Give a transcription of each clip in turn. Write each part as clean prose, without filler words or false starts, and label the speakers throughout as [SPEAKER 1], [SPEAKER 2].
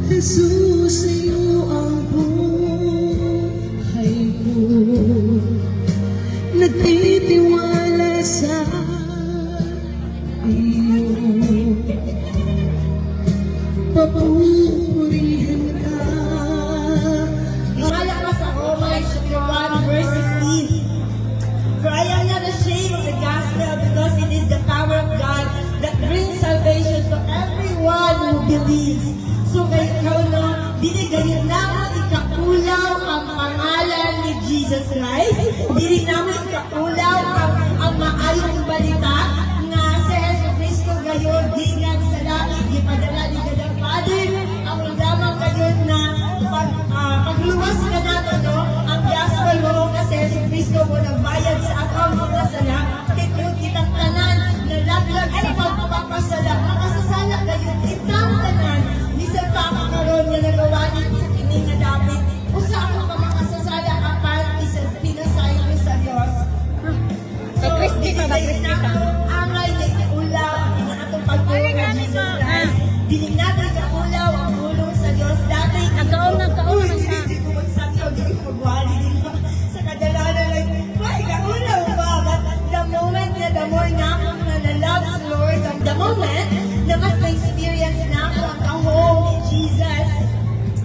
[SPEAKER 1] Jesus, sa'yo ang buhay ko. Nagtitiwala sa iyo. Papurihan ka.
[SPEAKER 2] Lumalabas ako, mga chapter 1, verse 16. For I am not ashamed of the gospel, because it is the power of God that brings salvation to everyone who believes. So kayo no, dinigayin naman ikakulaw ang pangalan ni Jesus Christ. Dili naman ikakulaw ang maayong balita nga si Jesus Cristo gayon dingan sa langit ipadala ni God ang Father ang lamang gayon na pagluwas ka nato no ang gospel mo kasi Jesus Cristo mo nagbayad sa atong mga sala kaya kitang tanan na laglag sa pagpapasala makasasala gayon kitang tanan bisan pa makaroon nga nagawa ni sa kini nga David usa ako ka makasasala apan bisan pinasay ko sa Dios.
[SPEAKER 3] Crispy pa ba? Crispy pa?
[SPEAKER 2] Angay na ulaw ang atong pagtulong ng Jesus Christ. Dinig natin ulaw ang tulong sa Diyos. Dati,
[SPEAKER 3] Nagkaon na siya.
[SPEAKER 2] Hindi ko magsakyaw, hindi ko magwali dito. Sa kadalanan lang, why, kaulaw ba? But the moment na the more na ako na love the Lord, the moment na mas na-experience na ako ang kahong ni Jesus,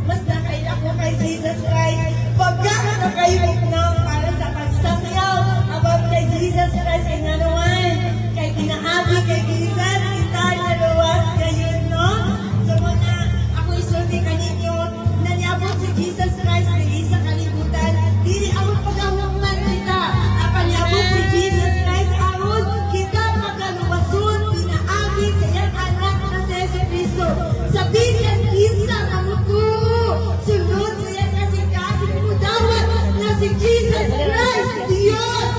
[SPEAKER 2] mas nakaila ko kay Jesus Christ. Pagka nakakaibig na para sa pagsakyaw about kay Jesus Christ ay nanuwan. Kay pinahabi kay Jesus, kita naluwas ngayon, no? So muna, ako isulti ka ninyo, naniabot si Jesus Christ na isa kalibutan. Dili ako pagawangman kita. Ang niabot si Jesus Christ, ahon, kita pagkaluwasun, pinahabi sa iyang anak na si Jesus Cristo. Sa bisan kinsa na muto, sunod sa iyang kasing-kasing mudawat na si Jesus Christ, Diyos.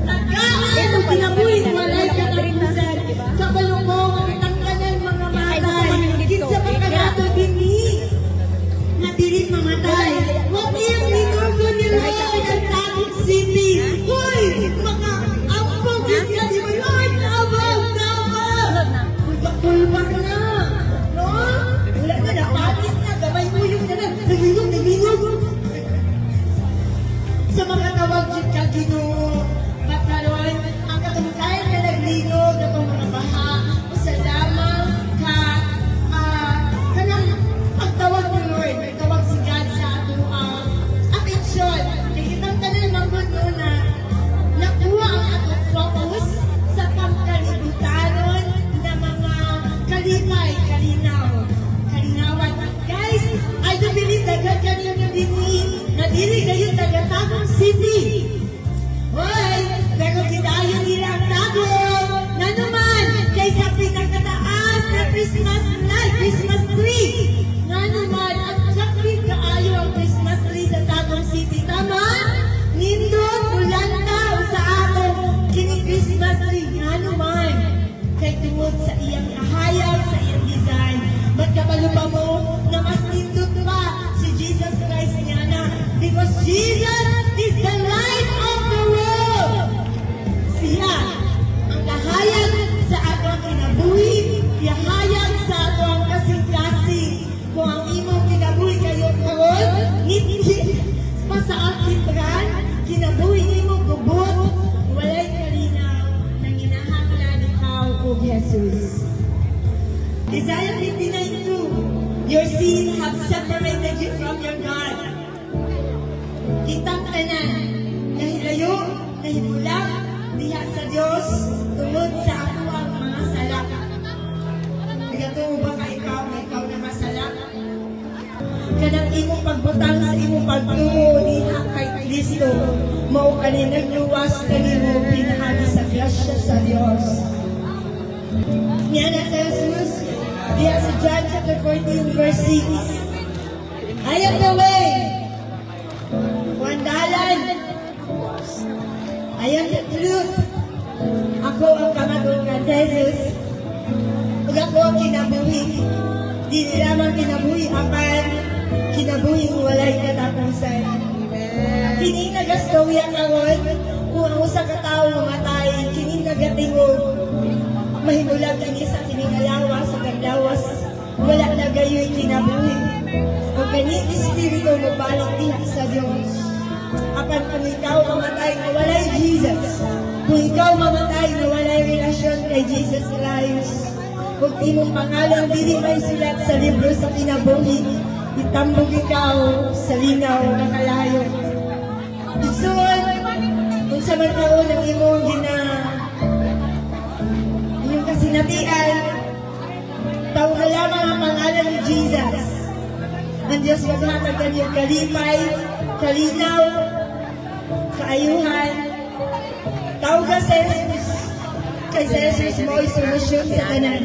[SPEAKER 2] Nagkaan ang pinabuhi, walay katapusan. Kabalungong, itangkanan mga matay. Kinsa pagkagato dini, na dilit mamatay. Huwag iyang minuto ni Lord ang Taguig City. Hoy, mga ampong ka ni Lord, tabang. Pulbak na. No? Wala na, napalit na. Gabay mo yung na. Naglingog. Sa mga tawag dyan ka, Ginoo. Makaroon, ang katungkayan na naglingog na itong mga baha. O sa lamang ka, kanang pagtawag ni Lord, may tawag si God sa ato atensyon. Kaya kitang tanan manggod mo na nakuha ang atong focus sa pangkalibutanon na mga kalipay, kalinawan. Guys, I do believe that God kanino na dili kayo taga-Tagum City. Hoy, pero gidayon nila ang Tagum. Na naman, kaysa pinakataas na Christmas light, Christmas tree. Na naman, at sakit kaayo ang Christmas tree sa Tagum City. Tama? Nindot, ulantaw sa atong kini Christmas tree. Na naman, kay tungod sa iyang kahayag, sa iyang design. Magkabalo pa mo na mas nindot pa si Jesus Christ niya na. Because Jesus is the light of the world. Siya ang kahayag sa atong kinabuhi, kahayag sa atong kasing-kasing. Kung ang imong kinabuhi kayo karon, ngiti pa sa ating brand, kinabuhi imong gubot, walay kalinaw nang inahanglan ikaw o Jesus. Isaiah 59:2, your sin have separated you from your God. Kitang tanan, nahilayo, nahimulang, diha sa Diyos, tungod sa ako ang mga sala. Nagatuo ba ka ikaw na ikaw na masala? Kanang imong pagbutang sa imong pagtuo diha kay Kristo, mao kani nagluwas kanimo pinahagi sa grasya sa Diyos. Niya na sa Jesus, diha sa John chapter 14 verse 6. I am the way, dalan. I am the truth. Ako ang kamatukan, Jesus. Ug ako ang kinabuhi. Di lamang kinabuhi, apan kinabuhi walay katapusan. Kini nagastorya karon, kung ang usa ka tawo mamatay, kini nagatingog. Mahimulang kini sa kini nga lawas, ug ang lawas wala na kayo'y kinabuhi. O gani espiritu mo balik diha sa Diyos. Apan kung ikaw mamatay na walay Jesus, kung ikaw mamatay na walay relasyon kay Jesus Christ, kung imong pangalan dili may sulat sa libro sa kinabuhi, itambog ikaw sa linaw na kalayo. Igsoon, kung sa magkaon ang imong inyong kasinatian, tawag lamang ang pangalan ni Jesus. Ang Diyos maghatag kanyang kalipay, kalinaw, kaayuhan. Tawag ka sa Jesus. Kay sa Jesus mo ay solusyon sa tanan.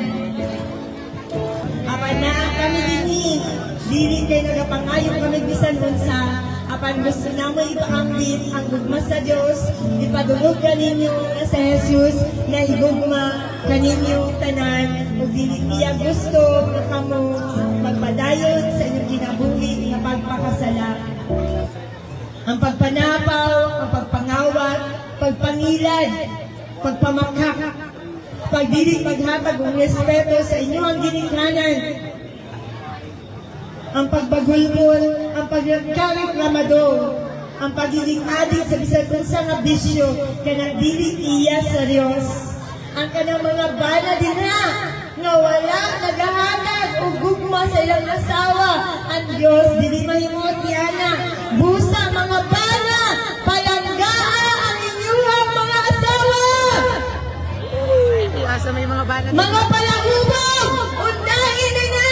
[SPEAKER 2] Apan na kami dinhi, dili kay nagapangayo kami bisan unsa. Apan gusto na mo ipaambit ang gugma sa Diyos, ipadulog kaninyo na sa Jesus na igugma kaninyong tanan. O dili iya gusto na kamo magpadayon sa inyong ginabuhi na pagpakasala. Ang pagpanapaw, ang pagpangawat, pagpangilad, pagpamakak, pagdilig paghatag ng respeto sa inyong ginikanan, ang pagbagulbol, ang pagkakaramado, ang pagiging adik sa bisan kung sa nga bisyo, kanang dili iya sa Diyos. Ang kanang mga bana din nga wala naghahatag o gugma sa ilang asawa, ang Diyos dili mahimot niana. Busa mga bana, palanggaan ang inyong mga asawa.
[SPEAKER 3] Asa may mga banat.
[SPEAKER 2] Mga palahubog, undahin na!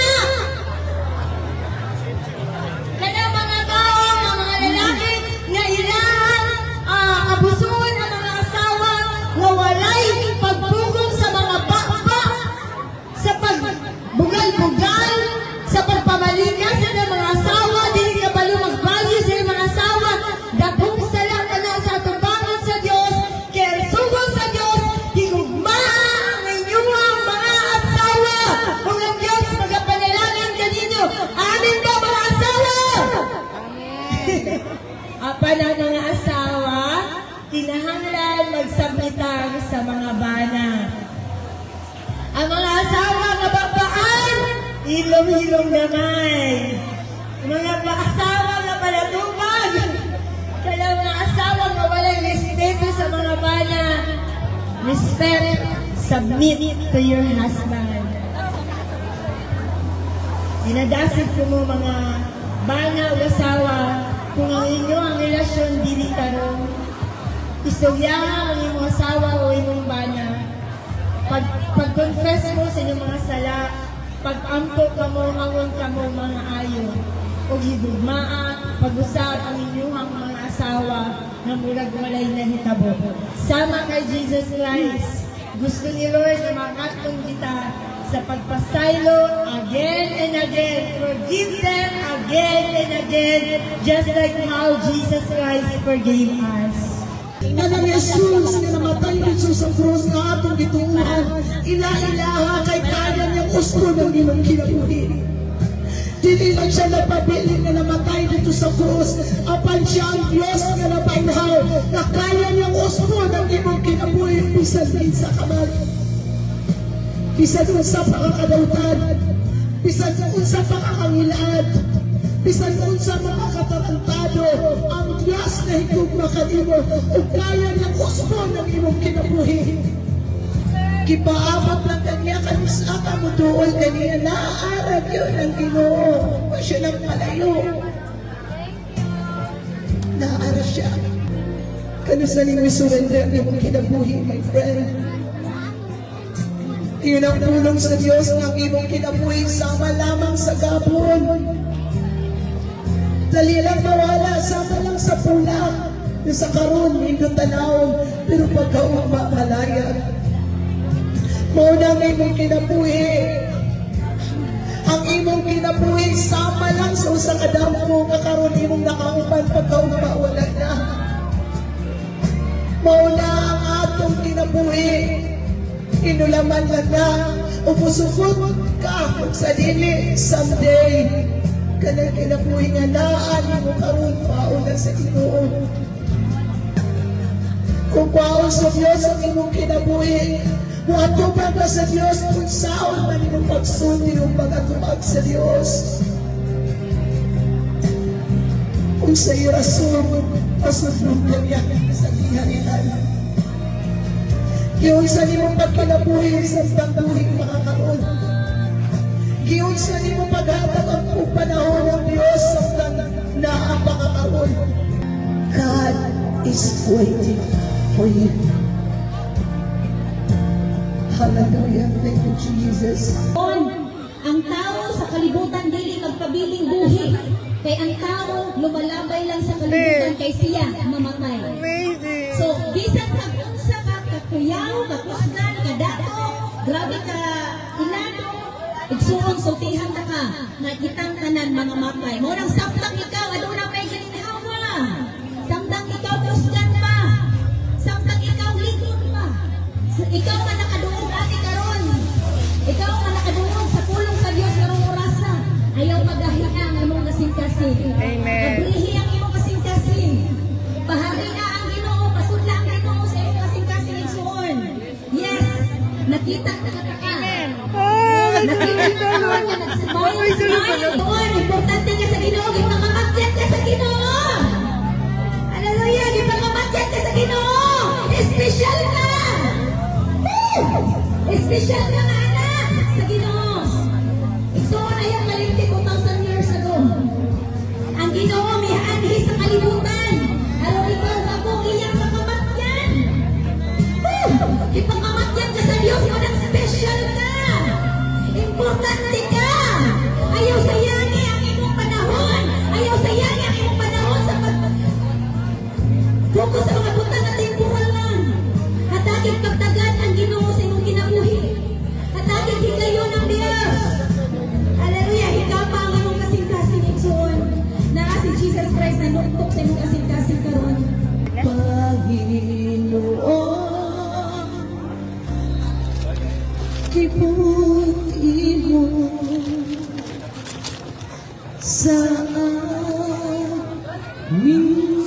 [SPEAKER 2] Kaya mga tao, mga lalaki, nga ilang abusuan ang mga asawa, nga walay pagbugong sa mga bakba, sa pagbugal-bugal, sa pagpamaligas sa mga asawa, dili ka balo magbalyo sa mga asawa, dakong sala ka na sa tubangan sa Diyos, kaya sugong sa Diyos, higugmaan ang inyong mga asawa. Kung ang Diyos magapanalangin kaninyo, amin ba mga asawa? Apan ang mga asawa, kinahanglan magsablitan sa mga bana. Ang mga asawa nga babaan, ilong-ilong gamay. Ang mga asawa nga palatubag, kaya mga asawa nga walang respeto sa mga bana. Respect, submit to your husband. Dinadasid ko mo mga bana o asawa, kung ang inyo ang relasyon dili karon, istoryahan ang inyong asawa o inyong bana. Pag-confess mo sa inyong mga sala, pag-ampo ka mo, mangon ka mo mga ayo, o higugmaan, pag-usap ang inyong mga asawa na murag walay na hitabo. Sama kay Jesus Christ, gusto ni Lord na makatong kita sa pagpasaylo again and again. Forgive them again and again, just like how Jesus Christ forgave us.
[SPEAKER 1] Kanang Jesus na namatay dito sa krus nga atong gituuhan, ila-ilaha kay kaya niyang gusto ng imong kinabuhi. Dili lang siya napabiling na namatay dito sa krus, apan siya ang Diyos nga napainhaw, na kaya niyang gusto ng imong kinabuhi, bisan din sa kamay. Bisan unsa pa kakadautan, bisan unsa pa kakangilaan, bisan unsa mga katarantado, ang Diyos na higugma kanimo o kaya niyang gusto ng imong kinabuhi. Kipaabot lang kanya kanisa ka mo doon kaniya, naaarag yun ang Ginoo. O siya nang malayo. Naaarag siya. Kanisa ni mo surrender ang imong kinabuhi, my friend. Iyon ang tulong sa Diyos ng imong kinabuhi, sama lamang sa gabon. Dali lang mawala, sama lang sa pula. Yung sa karon, hindi tanawon, pero pagkauma, malaya. Mauna ang imong kinabuhi. Ang imong kinabuhi, sama lang sa usang adamo nga karon imong nakaupan, pagkauma, wala na. Mauna ang atong kinabuhi. Inulaman lang na, upusukot ka sa dili someday. Kanang kinabuhi nga naan mo karon pauna sa Ginoo. Kung kwaon sa Diyos ang imong kinabuhi, Muatubag ka sa Diyos kung saan man imong pagsulti o pag-atubag sa Diyos. Kung sa iyo rason, pasundong kanya sa diharian. Giunsa nimo pagkinabuhi sa pagbuhing makakaroon. Giunsa nimo paghatag ang panahon ng Diyos sa naapakakaroon. God is waiting for you. Hallelujah. Thank you, Jesus.
[SPEAKER 3] Ang tao sa kalibutan dili magpabiling buhi. Kay ang tao lumalabay lang sa kalibutan kay siya mamatay. So, bisan pag unsa ka kakuyaw, kakusgan, kadato, grabe ka inano, igsuon sultihan na ka, nakitang tanan mga matay. Mo nang samtang ikaw aduna may gininhawa. Samtang ikaw kusgan pa. Samtang ikaw lingon pa. Ikaw man nakadungog ani karon. Ikaw man nakadungog sa pulong sa Dios karong orasa. Ayaw magahian ang imong kasing-kasing.
[SPEAKER 4] Amen.
[SPEAKER 3] Abrihi ang imong kasing-kasing. Bahari na ang Ginoo, pasudla ang Ginoo sa imong kasing-kasing igsuon. Yes, nakita ka. Nakita ka naman nga nagsimay. Doon, importante ka sa Ginoo, gipangamatyat ka sa Ginoo. Hallelujah, gipangamatyat ka sa Ginoo. Espesyal ka. Espesyal ka nga anak sa Ginoo. Igsuon ayang malimti 2,000 years ago. Ang Ginoo may anhi sa kalibutan. Aron ikaw ako iyang makamatyan. Ipakamatyan ka sa Diyos mo ng special ka. Importante ka. Ayaw sayangi ang imong panahon. Ayaw sayangi ang imong panahon sa focus sa mga butang na temporal lang. Hatagin pagtagan ang Ginoo sa imong kinabuhi. Hatagin higayon ng Diyos. Hallelujah, higaw pa ang imong kasing-kasing igsuon. Na si Jesus Christ na nuktok sa imong kasing-kasing karon.
[SPEAKER 1] Panginoon, kibuti mo sa aming